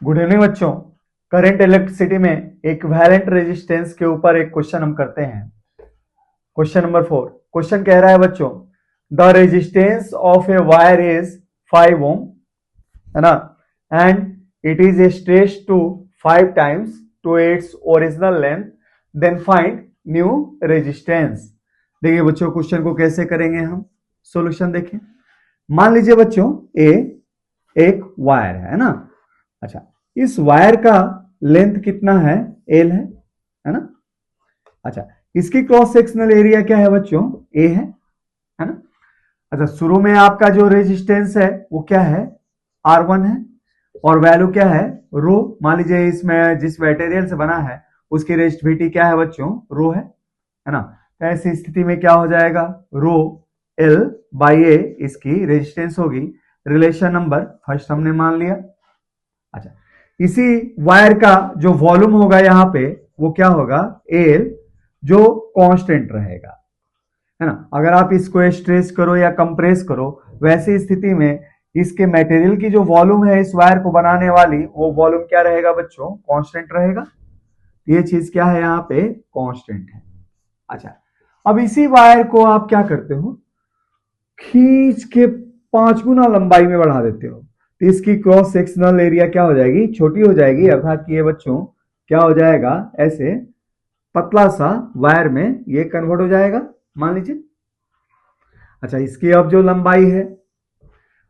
Good evening बच्चों। Current electricity में equivalent resistance के ऊपर एक क्वेश्चन हम करते हैं। Question number 4। क्वेश्चन कह रहा है बच्चों, the resistance of a wire is 5 ohm, है ना, and it is stretched to 5 times to its original length, then find new resistance. देखिए बच्चों, क्वेश्चन को कैसे करेंगे हम, सॉल्यूशन देखें। मान लीजिए बच्चों, ए एक वायर है ना। अच्छा, इस वायर का लेंथ कितना है, एल है ना। अच्छा, इसकी क्रॉस सेक्शनल एरिया क्या है बच्चों, ए है ना। अच्छा, शुरू में आपका जो रेजिस्टेंस है वो क्या है, R1 है, और वैल्यू क्या है, रो। मान लीजिए इसमें जिस मटेरियल से बना है उसकी रेजिस्टिविटी क्या है बच्चों, रो है ना। तो ऐसी स्थिति में क्या हो जाएगा, रो एल बाई ए इसकी रेजिस्टेंस होगी। रिलेशन नंबर फर्स्ट हमने मान लिया। अच्छा, इसी वायर का जो वॉल्यूम होगा यहां पे वो क्या होगा, एल, जो कांस्टेंट रहेगा, है ना। अगर आप इसको स्ट्रेच करो या कंप्रेस करो, वैसी स्थिति में इसके मटेरियल की जो वॉल्यूम है इस वायर को बनाने वाली, वो वॉल्यूम क्या रहेगा बच्चों, कांस्टेंट रहेगा। ये चीज क्या है यहाँ पे, कांस्टेंट है। अच्छा, अब इसी वायर को आप क्या करते हो, खींच के 5 गुना लंबाई में बढ़ा देते हो, तो इसकी क्रॉस सेक्शनल एरिया क्या हो जाएगी, छोटी हो जाएगी। अर्थात कि ये बच्चों क्या हो जाएगा, ऐसे पतला सा वायर में ये कन्वर्ट हो जाएगा, मान लीजिए। अच्छा, इसकी अब जो लंबाई है,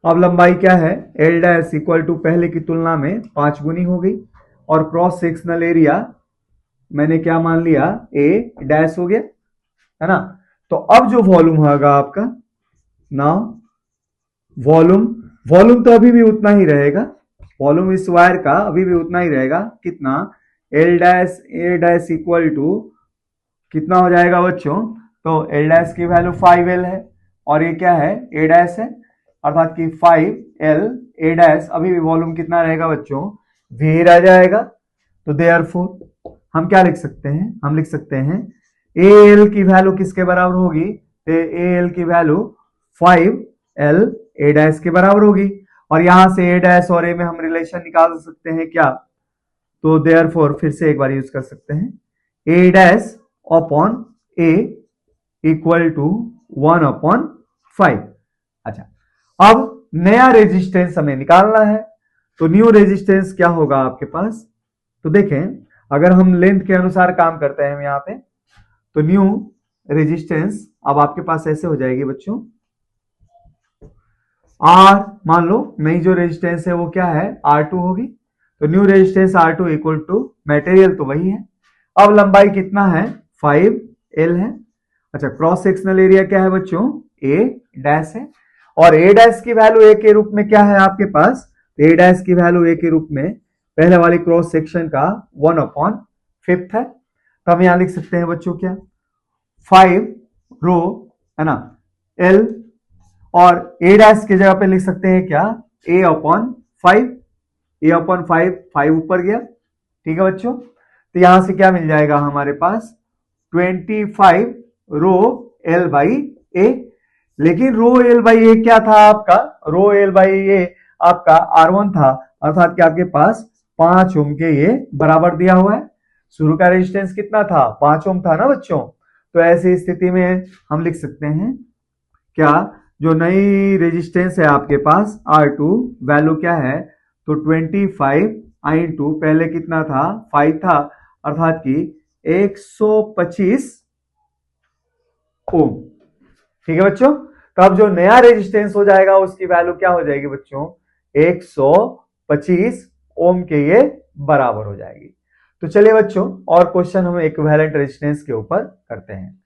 अब लंबाई क्या है, एल डैश इक्वल टू पहले की तुलना में 5 गुनी हो गई, और क्रॉस सेक्शनल एरिया मैंने क्या मान लिया, ए डैश हो गया, है ना। तो अब जो वॉल्यूम होगा आपका, नाउ वॉल्यूम, वॉल्यूम तो अभी भी उतना ही रहेगा, वॉल्यूम इस वायर का अभी भी उतना ही रहेगा। कितना, L dash A dash equal to कितना हो जाएगा बच्चों, तो एल डैश की वैल्यू 5L है, और ये क्या है, ए डैश है, अर्थात कि 5L ए डैश। अभी भी वॉल्यूम कितना रहेगा बच्चों, V रह जाएगा। तो देयरफॉर हम क्या लिख सकते हैं, हम लिख सकते हैं ए एल की वैल्यू किसके बराबर होगी, ए एल की वैल्यू 5L ए डैश के बराबर होगी। और यहां से ए डैश और ए में हम रिलेशन निकाल सकते हैं क्या, तो देयरफॉर फिर से एक बार यूज कर सकते हैं, A dash upon A equal to 1/5। अच्छा, अब नया रेजिस्टेंस हमें निकालना है, तो न्यू रेजिस्टेंस क्या होगा आपके पास। तो देखें, अगर हम लेंथ के अनुसार काम करते हैं यहां पे, तो न्यू रेजिस्टेंस अब आपके पास ऐसे हो जाएगी बच्चों, आर, मान लो नई जो रेजिस्टेंस है वो क्या है, R2 होगी। तो new resistance R2 equal to, material तो वही है, अब लंबाई कितना है, 5L है। अच्छा, क्रॉस सेक्शनल एरिया क्या है बच्चों, ए डैश है, और ए डैश की वैल्यू ए के रूप में क्या है आपके पास, ए डैश की वैल्यू ए के रूप में पहले वाली क्रॉस सेक्शन का 1/5 है। तो हम यहां लिख सकते हैं बच्चों क्या, 5 रो, है ना, एल, और ए डैश की जगह पे लिख सकते हैं क्या, A/5, A/5, 5 ऊपर गया, ठीक है बच्चों। तो यहां से क्या मिल जाएगा हमारे पास, 25 रो एल बाई ए। लेकिन रो एल बाई ए क्या था आपका, रो एल बाई ए आपका R1 था, अर्थात कि आपके पास 5 ओम के ये बराबर दिया हुआ है। शुरू का रेजिस्टेंस कितना था, 5 ओम था ना बच्चों। तो ऐसी स्थिति में हम लिख सकते हैं क्या, जो नई रेजिस्टेंस है आपके पास R2, वैल्यू क्या है, तो 25 पहले कितना था, 5 था, अर्थात कि 125 ओम। ठीक है बच्चों। तो अब जो नया रेजिस्टेंस हो जाएगा उसकी वैल्यू क्या हो जाएगी बच्चों, 125 ओम के ये बराबर हो जाएगी। तो चलिए बच्चों, और क्वेश्चन हम इक्विवेलेंट रेजिस्टेंस के ऊपर करते हैं।